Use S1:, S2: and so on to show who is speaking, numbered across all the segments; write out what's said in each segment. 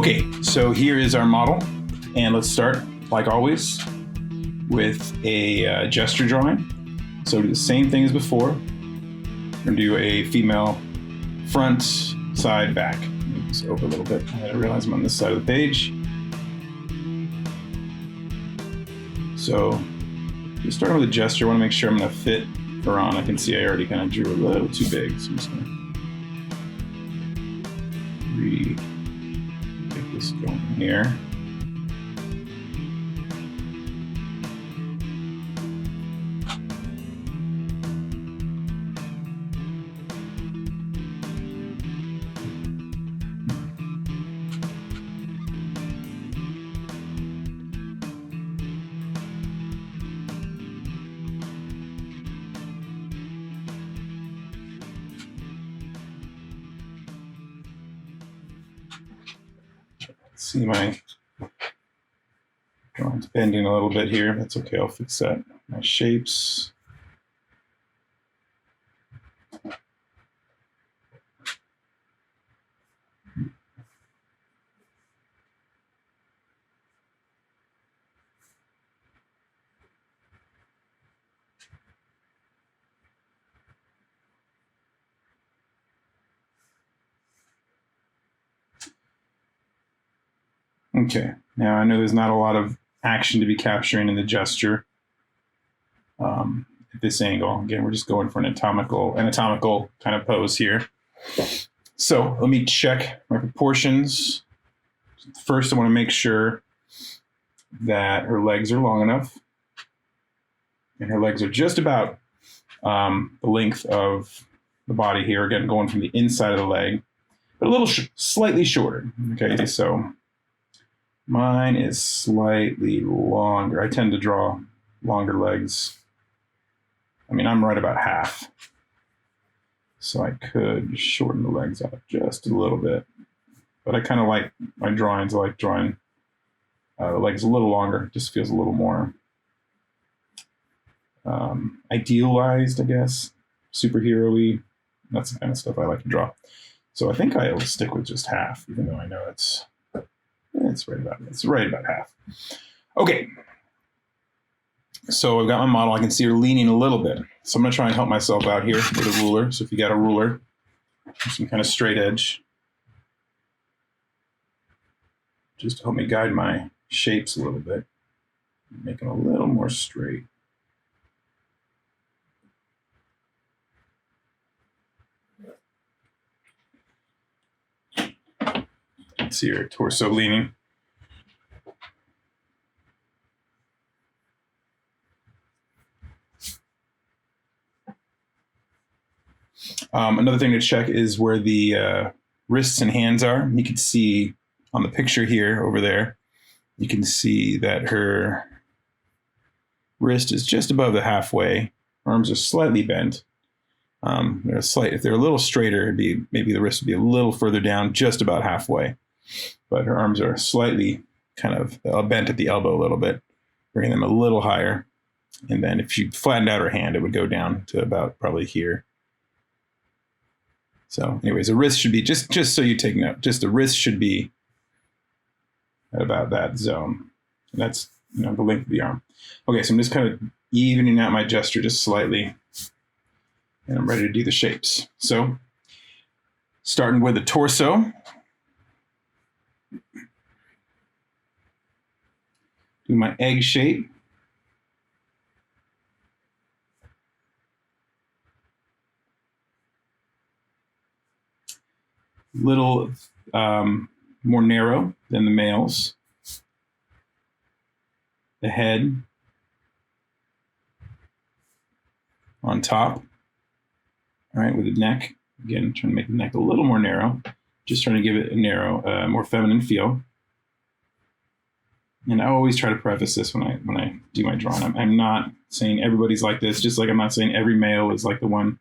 S1: Okay, so here is our model, and let's start, like always, with a gesture drawing. So do the same thing as before. We're gonna do a female front, side, back. Just over a little bit. I realize I'm on this side of the page. So just starting with a gesture, I want to make sure I'm gonna fit her on. I can see I already kind of drew a little too big, so I'm just gonna get this going here. See my drawing's bending a little bit here. That's okay, I'll fix that. My shapes. Okay, now I know there's not a lot of action to be capturing in the gesture at this angle. Again, we're just going for an anatomical kind of pose here. So let me check my proportions. First, I want to make sure that her legs are long enough, and her legs are just about the length of the body here. Again, going from the inside of the leg, but a little slightly shorter. Okay, so mine is slightly longer. I tend to draw longer legs. I mean, I'm right about half. So I could shorten the legs out just a little bit. But I kind of like my drawings. I like drawing the legs a little longer. It just feels a little more idealized, I guess. Superhero-y. That's the kind of stuff I like to draw. So I think I'll stick with just half, even though I know it's right about half. Okay. So I've got my model. I can see her leaning a little bit. So I'm going to try and help myself out here with a ruler. So if you got a ruler, some kind of straight edge, just to help me guide my shapes a little bit, make them a little more straight. See her torso leaning. Another thing to check is where the wrists and hands are. You can see on the picture here over there, you can see that her wrist is just above the halfway. Arms are slightly bent. If they're a little straighter, maybe the wrist would be a little further down, just about halfway. But her arms are slightly kind of bent at the elbow a little bit, bringing them a little higher. And then if she flattened out her hand, it would go down to about probably here. So anyways, the wrist should be, just so you take note, just the wrist should be at about that zone. And that's the length of the arm. Okay, so I'm just kind of evening out my gesture just slightly. And I'm ready to do the shapes. So starting with the torso. Do my egg shape. Little more narrow than the males. The head on top. All right, with the neck. Again, trying to make the neck a little more narrow. Just trying to give it a narrow, more feminine feel. And I always try to preface this when I do my drawing. I'm not saying everybody's like this, just like I'm not saying every male is like the one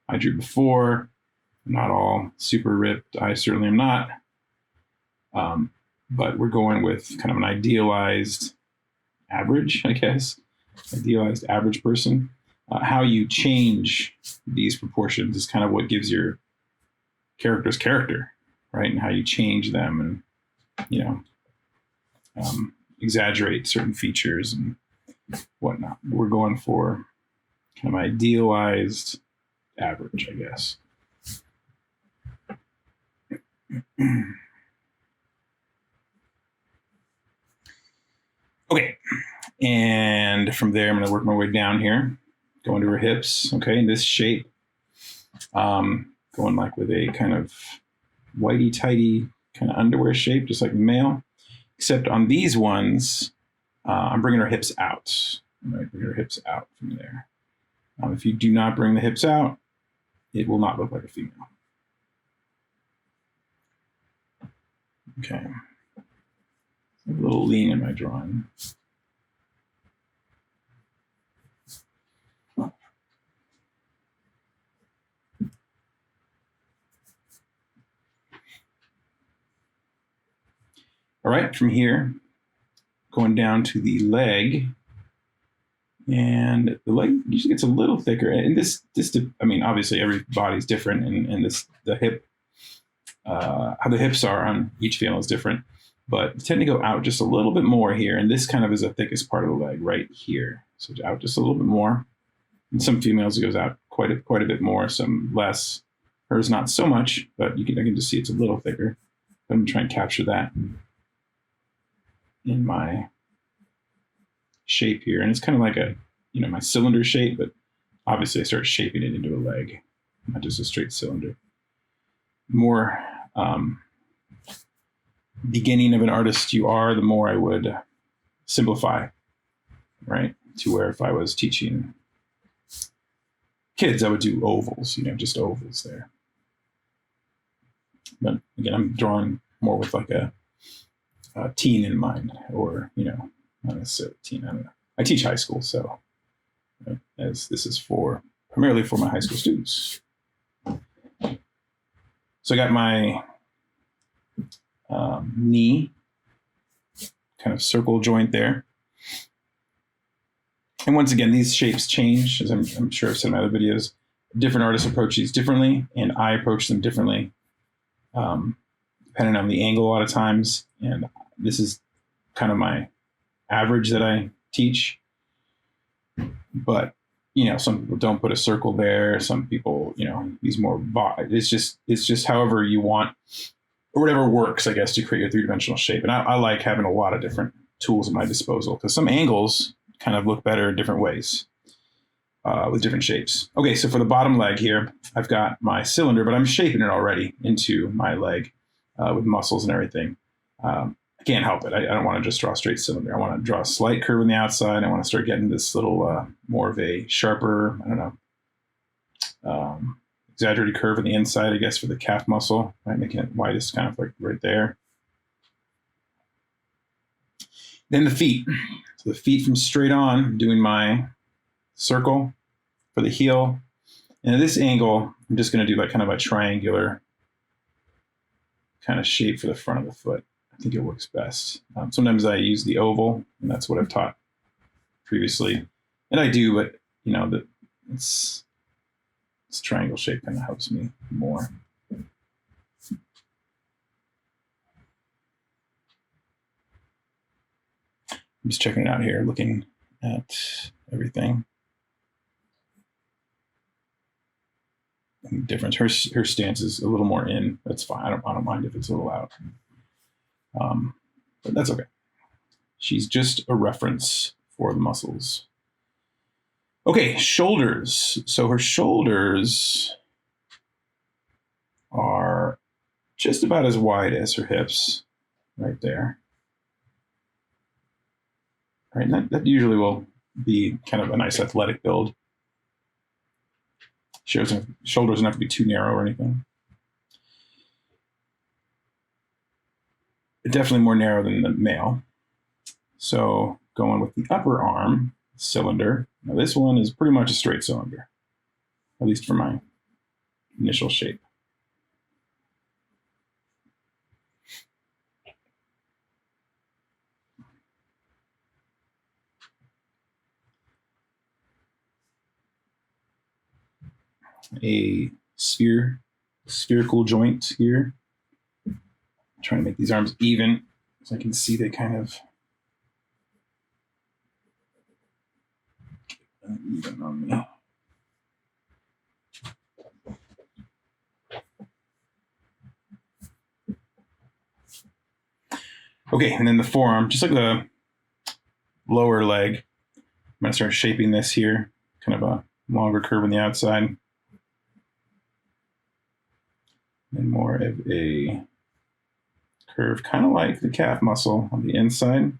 S1: I drew before. I'm not all super ripped. I certainly am not. But we're going with kind of an idealized average, I guess. Idealized average person. How you change these proportions is kind of what gives your character's character, right? And how you change them and you know, exaggerate certain features and whatnot. We're going for kind of idealized average, I guess. Okay, and from there, I'm going to work my way down here, going to her hips. Okay, in this shape, going like with a kind of whitey tighty kind of underwear shape, just like the male. Except on these ones, I'm bringing her hips out. Right, bring her hips out from there. If you do not bring the hips out, it will not look like a female. Okay. A little lean in my drawing. All right, from here, going down to the leg. And the leg usually gets a little thicker. And this, I mean, obviously every body's different, and the hip, how the hips are on each female is different. But tend to go out just a little bit more here, and this kind of is the thickest part of the leg right here. So out just a little bit more. And some females it goes out quite a bit more, some less. Hers not so much, but I can just see it's a little thicker. I'm gonna try and capture that in my shape here, and it's kind of like a, my cylinder shape, but obviously I start shaping it into a leg, not just a straight cylinder. More beginning of an artist you are, the more I would simplify, right? To where if I was teaching kids, I would do ovals, just ovals there. But again, I'm drawing more with like a teen in mind, or, not necessarily teen, I don't know. I teach high school, so as this is primarily for my high school students. So I got my knee kind of circle joint there. And once again, these shapes change, as I'm sure I've said in my other videos. Different artists approach these differently, and I approach them differently, depending on the angle a lot of times. And this is kind of my average that I teach. But, some people don't put a circle there. Some people, use more, it's just however you want, or whatever works, I guess, to create your three-dimensional shape. And I like having a lot of different tools at my disposal, because some angles kind of look better in different ways with different shapes. Okay, so for the bottom leg here, I've got my cylinder, but I'm shaping it already into my leg with muscles and everything. I can't help it. I don't want to just draw a straight cylinder. I want to draw a slight curve on the outside. I want to start getting this little more of a sharper, exaggerated curve on the inside, I guess, for the calf muscle, right? Making it widest kind of like right there. Then the feet. So the feet from straight on, I'm doing my circle for the heel. And at this angle, I'm just going to do like kind of a triangular kind of shape for the front of the foot. I think it works best. Sometimes I use the oval, and that's what I've taught previously. And I do, but this triangle shape kind of helps me more. I'm just checking it out here, looking at everything. And the difference. Her stance is a little more in. That's fine. I don't mind if it's a little out. But that's okay. She's just a reference for the muscles. Okay, shoulders. So her shoulders are just about as wide as her hips, right there. Right, and that usually will be kind of a nice athletic build. Shoulders don't have to be too narrow or anything. Definitely more narrow than the male. So going with the upper arm cylinder. Now this one is pretty much a straight cylinder, at least for my initial shape. A spherical joint here. trying to make these arms even, so I can see they kind of even on me. Okay, and then the forearm, just like the lower leg, I'm going to start shaping this here, kind of a longer curve on the outside, and more of a curve, kind of like the calf muscle on the inside.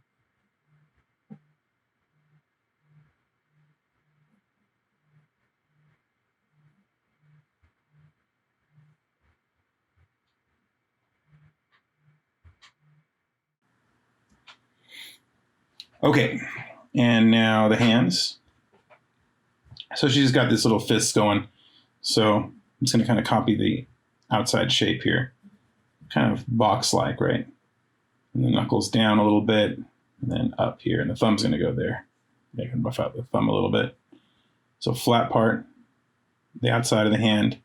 S1: Okay, and now the hands. So she's got this little fist going. So I'm just going to kind of copy the outside shape here, kind of box-like, right? And the knuckles down a little bit, and then up here, and the thumb's going to go there. I can buff out the thumb a little bit. So flat part, the outside of the hand,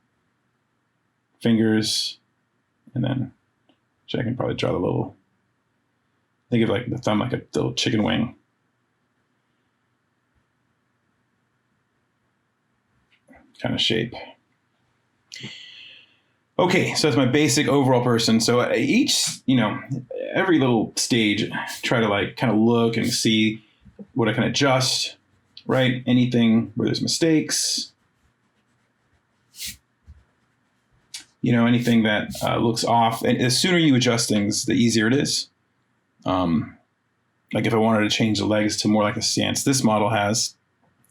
S1: fingers, and then I can probably draw the little, think of like the thumb like a little chicken wing. Kind of shape. Okay, so that's my basic overall person. So each, every little stage, try to like kind of look and see what I can adjust, right? Anything where there's mistakes, anything that looks off. And the sooner you adjust things, the easier it is. Like if I wanted to change the legs to more like a stance, this model has,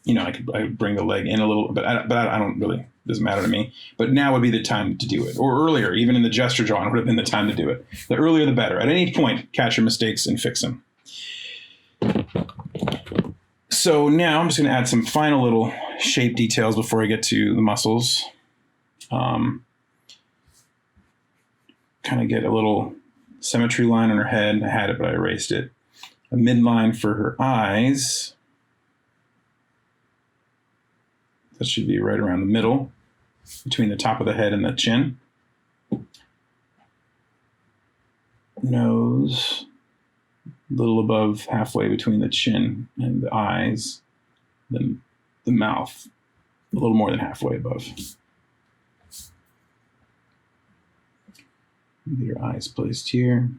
S1: I could bring the leg in a little, but I don't really, doesn't matter to me. But now would be the time to do it. Or earlier, even in the gesture drawing would have been the time to do it. The earlier the better. At any point, catch your mistakes and fix them. So now I'm just going to add some final little shape details before I get to the muscles. Kind of get a little symmetry line on her head. I had it, but I erased it. A midline for her eyes. That should be right around the middle, between the top of the head and the chin. Nose, a little above halfway between the chin and the eyes. Then the mouth, a little more than halfway above. Your eyes placed here.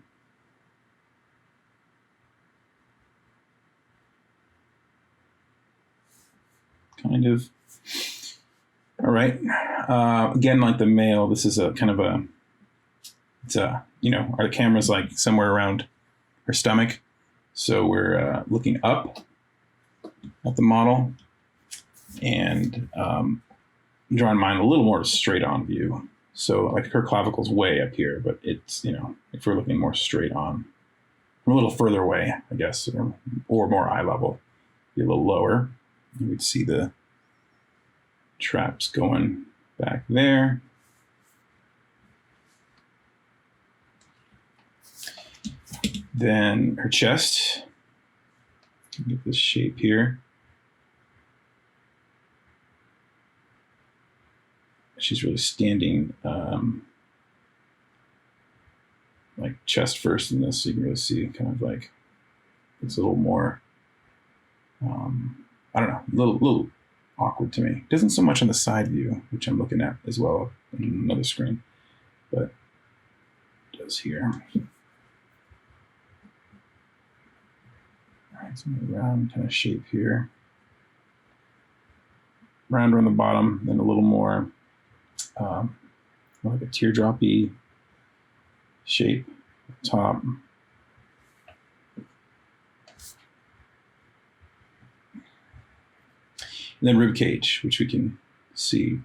S1: Kind of. All right. Again, like the male, this is a kind of a, our camera's like somewhere around her stomach. So we're looking up at the model and drawing mine a little more straight on view. So like her clavicle's way up here, but it's, if we're looking more straight on, a little further away, I guess, or more eye level, be a little lower. You would see the traps going back there. Then her chest. Get this shape here. She's really standing like chest first in this, so you can really see kind of like it's a little more, I don't know, a little awkward to me. It isn't so much on the side view, which I'm looking at as well on another screen, but it does here. All right, so a round kind of shape here. Round on the bottom, then a little more like a teardrop-y shape at the top. And then rib cage, which we can see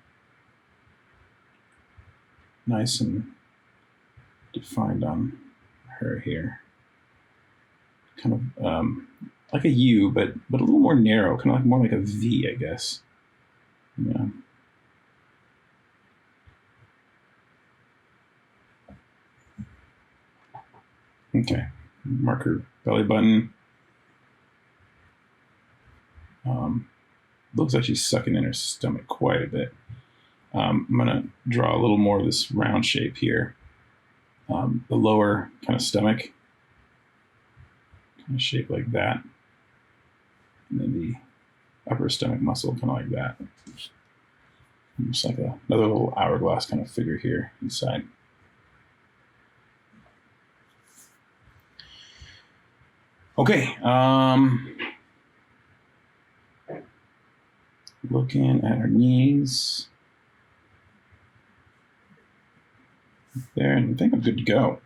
S1: nice and defined on her here. Kind of like a U, but a little more narrow, kind of like more like a V, I guess. Yeah. Okay, mark her belly button. Looks like she's sucking in her stomach quite a bit. I'm gonna draw a little more of this round shape here. the lower kind of stomach, kind of shaped like that. And then the upper stomach muscle, kind of like that. Almost like another little hourglass kind of figure here inside. Okay. Looking at our knees. There, and I think I'm good to go.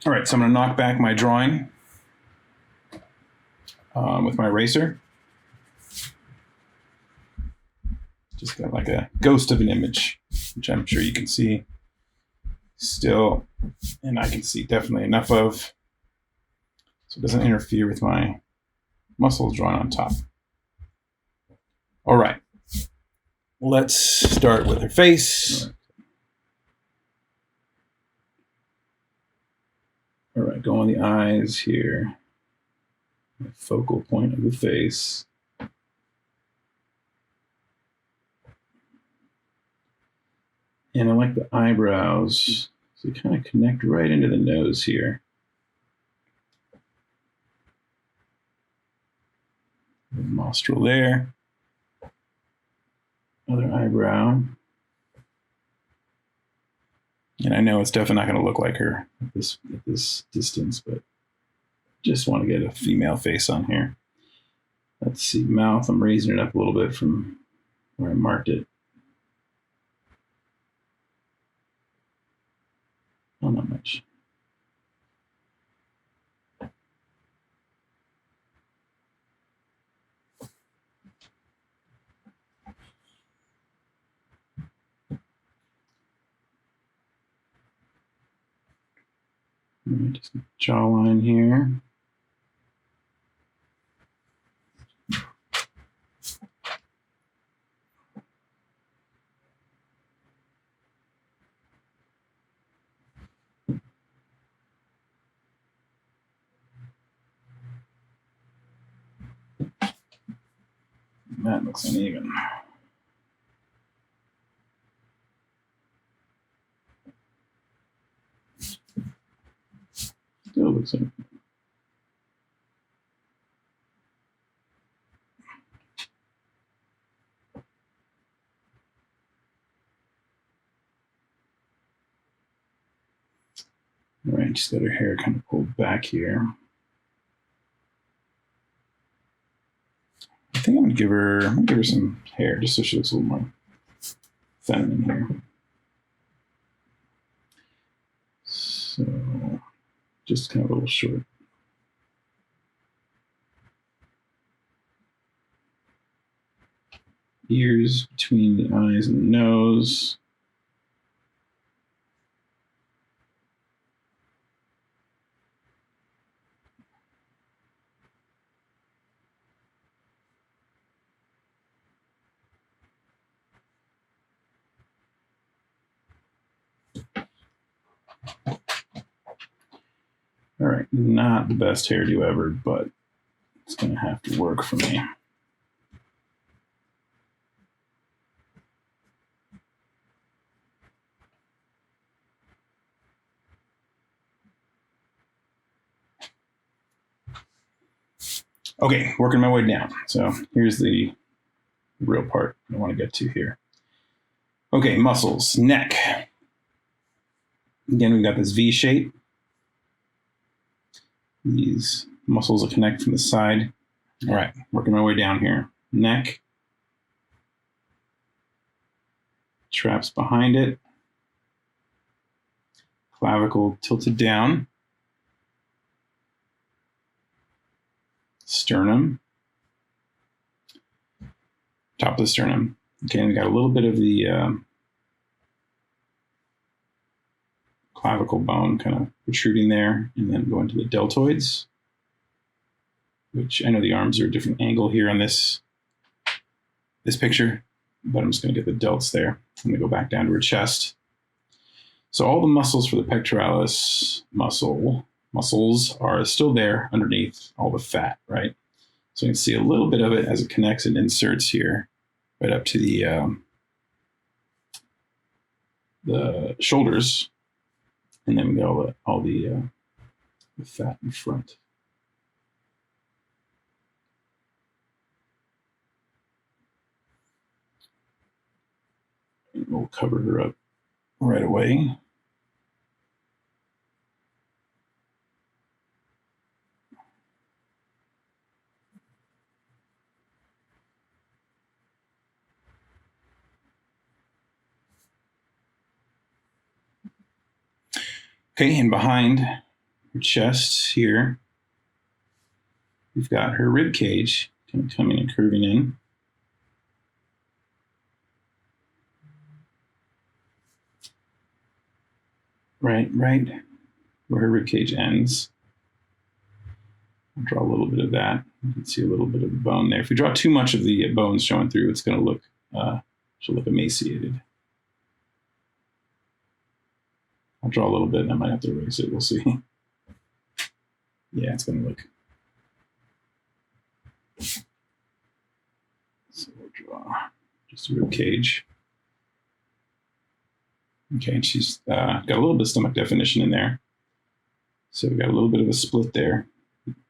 S1: All right, so I'm going to knock back my drawing with my eraser. Just got like a ghost of an image, which I'm sure you can see still, and I can see definitely enough of, so it doesn't interfere with my muscles drawn on top. All right, let's start with her face. All right, go on the eyes here. The focal point of the face. And I like the eyebrows. So they kind of connect right into the nose here. The nostril there. Other eyebrow. And I know it's definitely not going to look like her at this distance, but just want to get a female face on here. Let's see, mouth. I'm raising it up a little bit from where I marked it. Oh, not much. All right, just jawline here. That looks uneven. Still looks uneven. All right, just got her hair kind of pulled back here. I think I'm gonna give her some hair just so she looks a little more feminine here. So just kind of a little short. Ears between the eyes and the nose. All right, not the best hairdo ever, but it's gonna have to work for me. Okay, working my way down. So here's the real part I want to get to here. Okay, muscles, neck. Again, we've got this V shape. These muscles will connect from the side. All right, working my way down here. Neck. Traps behind it. Clavicle tilted down. Sternum. Top of the sternum. Okay, and we got a little bit of the clavicle bone kind of protruding there, and then go into the deltoids, which I know the arms are a different angle here on this picture, but I'm just going to get the delts there. I'm going to go back down to her chest. So all the muscles for the pectoralis muscles are still there underneath all the fat, right? So you can see a little bit of it as it connects and inserts here, right up to the the shoulders, and then we got all the fat in front. And we'll cover her up right away. Okay, and behind her chest here, we've got her rib cage kind of coming and curving in. Right where her rib cage ends. I'll draw a little bit of that. You can see a little bit of the bone there. If we draw too much of the bones showing through, it's going to look, she'll look emaciated. I'll draw a little bit and I might have to erase it. We'll see. Yeah, it's going to look. So we'll draw just a rib cage. Okay, and she's got a little bit of stomach definition in there. So we got a little bit of a split there.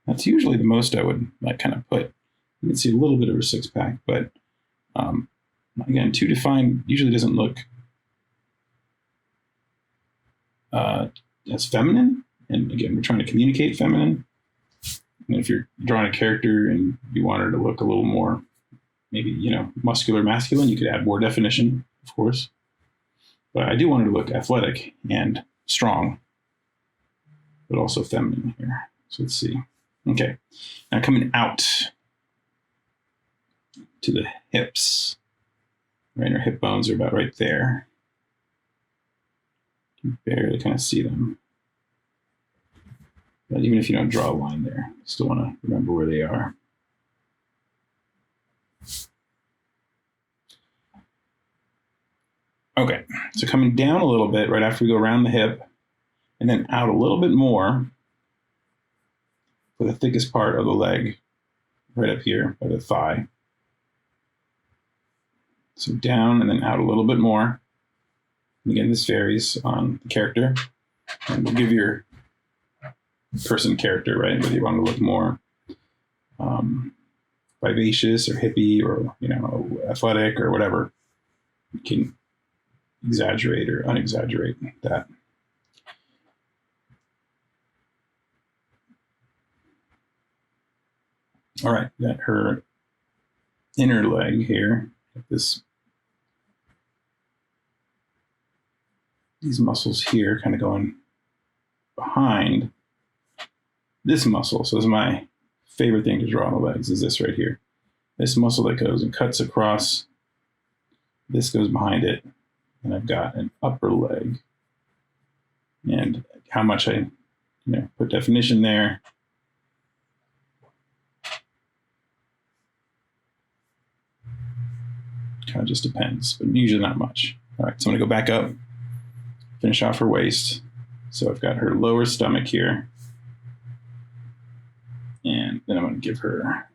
S1: That's usually the most I would like kind of put. You can see a little bit of her six pack, but again, too defined usually doesn't look as feminine. And again, we're trying to communicate feminine. And if you're drawing a character and you want her to look a little more, maybe, you know, muscular, masculine, you could add more definition, of course. But I do want her to look athletic and strong, but also feminine here. So let's see. Okay, now coming out to the hips, right? Our hip bones are about right there. You can barely kind of see them. But even if you don't draw a line there, you still want to remember where they are. Okay, so coming down a little bit right after we go around the hip, and then out a little bit more for the thickest part of the leg, right up here by the thigh. So down and then out a little bit more. And again, this varies on the character. And we'll give your person character, right? Whether you want to look more vivacious or hippie or, you know, athletic or whatever. You can exaggerate or unexaggerate that. All right, got her inner leg here. These muscles here kind of going behind this muscle. So this is my favorite thing to draw on the legs, is this right here. This muscle that goes and cuts across, this goes behind it. And I've got an upper leg. And how much I put definition there. Kind of just depends, but usually not much. All right, so I'm gonna go back up, finish off her waist. So I've got her lower stomach here. And then I'm gonna give her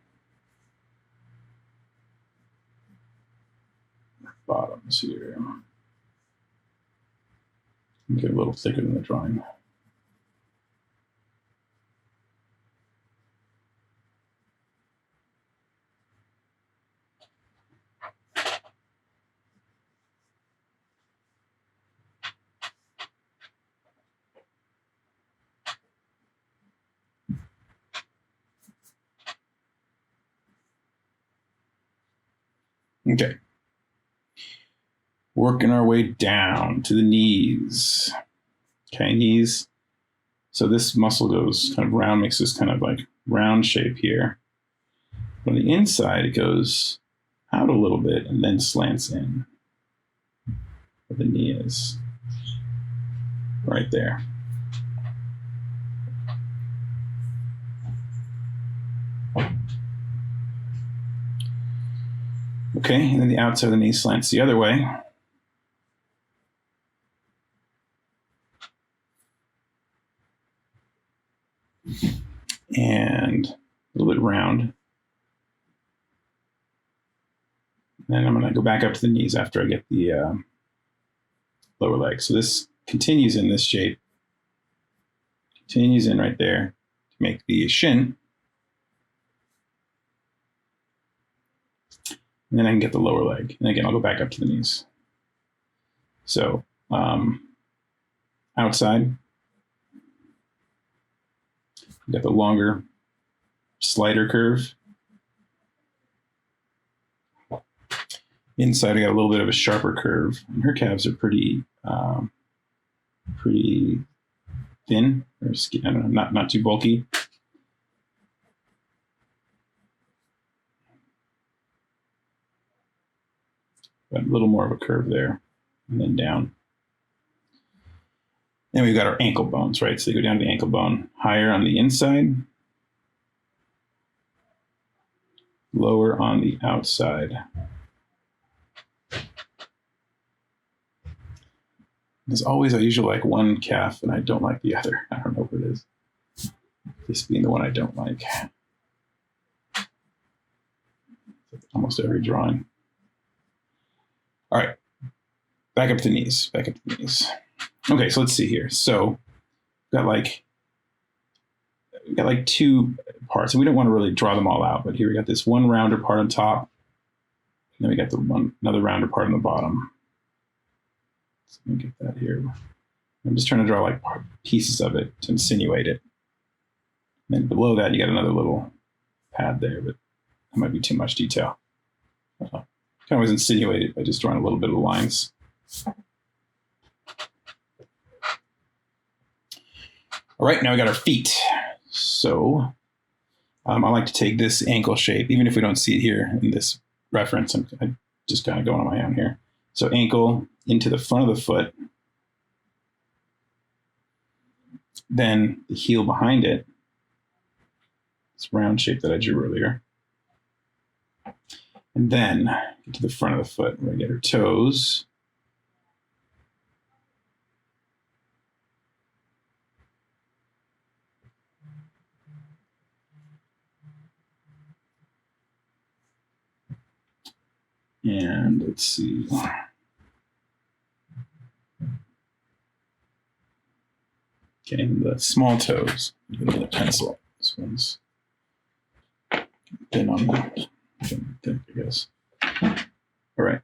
S1: bottoms here. Get a little thicker than the drawing. Okay. Working our way down to the knees. Okay, knees. So this muscle goes kind of round, makes this kind of like round shape here. On the inside, it goes out a little bit and then slants in. Where the knee is. Right there. Okay, and then the outside of the knee slants the other way. And a little bit round. Then I'm going to go back up to the knees after I get the lower leg. So this continues in this shape, continues in right there to make the shin. And then I can get the lower leg. And again, I'll go back up to the knees. So outside, you got the longer slider curve. Inside, I got a little bit of a sharper curve. And her calves are pretty thin, or I don't know, not too bulky. But a little more of a curve there, and then down. Then we've got our ankle bones, right? So they go down to the ankle bone, higher on the inside, lower on the outside. As always, I usually like one calf and I don't like the other. I don't know what it is. This being the one I don't like. Almost every drawing. All right, back up to the knees, back up to the knees. Okay, so let's see here. So we've got like two parts, and we don't want to really draw them all out, but here we got this one rounder part on top, and then we got another rounder part on the bottom. So let me get that here. I'm just trying to draw like pieces of it to insinuate it. And then below that, you got another little pad there, but that might be too much detail. Can always insinuate it by just drawing a little bit of the lines. All right, now we got our feet. So I like to take this ankle shape, even if we don't see it here in this reference. I'm just kind of going on my own here. So ankle into the front of the foot, then the heel behind it. This round shape that I drew earlier. And then get to the front of the foot. We're going to get her toes. And let's see. Okay, and the small toes. Get the pencil. This one's thin on that. I guess. All right.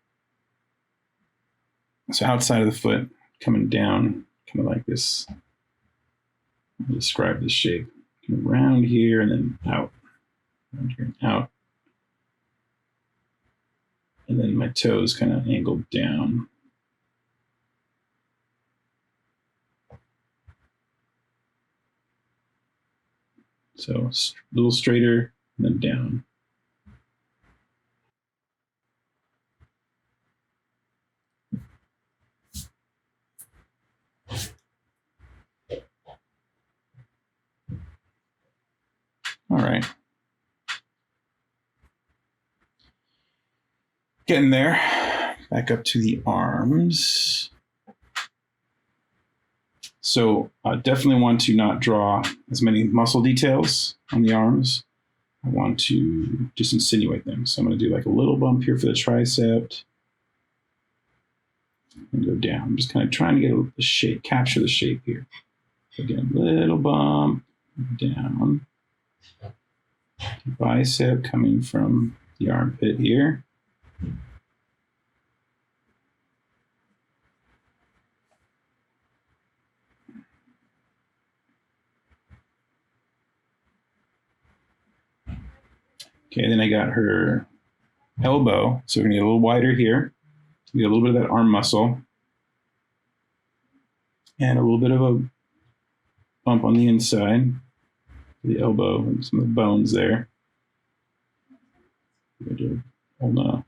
S1: So outside of the foot, coming down, kind of like this. I'll describe this shape. Coming around here and then out. Around here and out. And then my toes kind of angled down. So a little straighter and then down. All right. Getting there. Back up to the arms. So I definitely want to not draw as many muscle details on the arms. I want to just insinuate them. So I'm going to do like a little bump here for the tricep and go down. I'm just kind of trying to get the shape, capture the shape here. Again, little bump down. Bicep coming from the armpit here. Okay, then I got her elbow. So we're gonna get a little wider here. We get a little bit of that arm muscle. And a little bit of a bump on the inside. The elbow and some of the bones there. All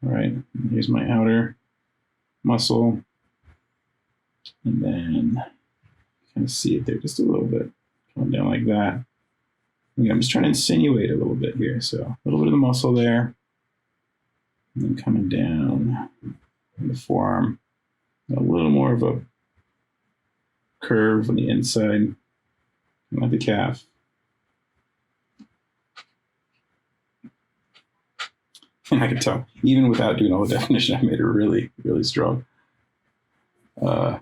S1: right, and here's my outer muscle. And then kind of see it there just a little bit. Coming down like that. Again, I'm just trying to insinuate a little bit here. So a little bit of the muscle there. And then coming down in the forearm. A little more of a curve on the inside. Like the calf. I can tell, even without doing all the definition, I made her really, really strong. So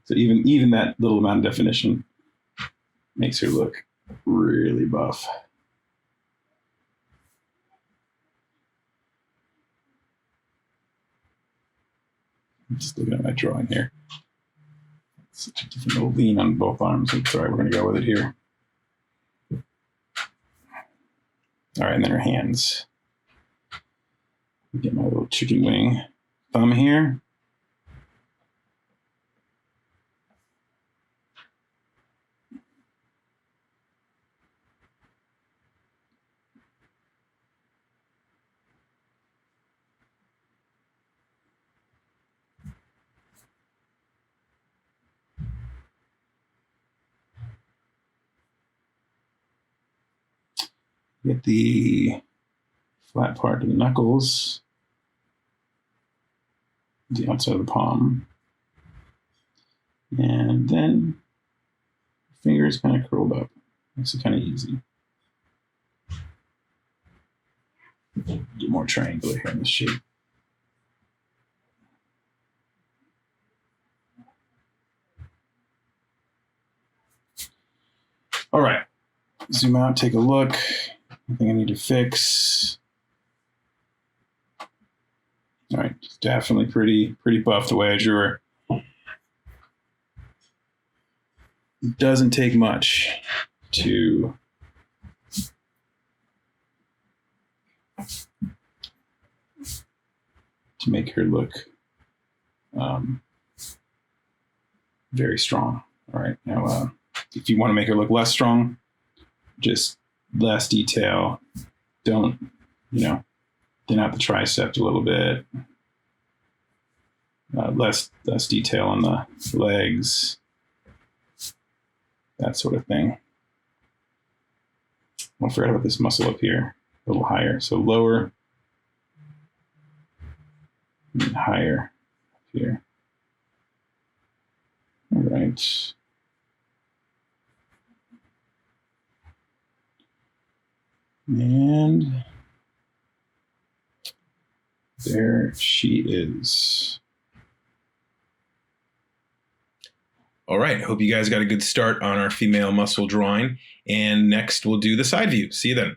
S1: even that little amount of definition makes her look really buff. I'm just looking at my drawing here. Such a different little lean on both arms. It's all right, we're going to go with it here. All right, and then her hands. Get my little chicken wing thumb here. Get the flat part of the knuckles, the outside of the palm, and then fingers kind of curled up. Makes it kind of easy. Get more triangular here in this shape. All right, zoom out, take a look. Anything I need to fix? All right, definitely pretty buff the way I drew her. It doesn't take much to make her look very strong. All right, now if you want to make her look less strong, just less detail. Don't, thin out the tricep a little bit. Less detail on the legs. That sort of thing. Don't forget about this muscle up here, a little higher. So lower and higher here. All right. And there she is. All right. Hope you guys got a good start on our female muscle drawing. And next we'll do the side view. See you then.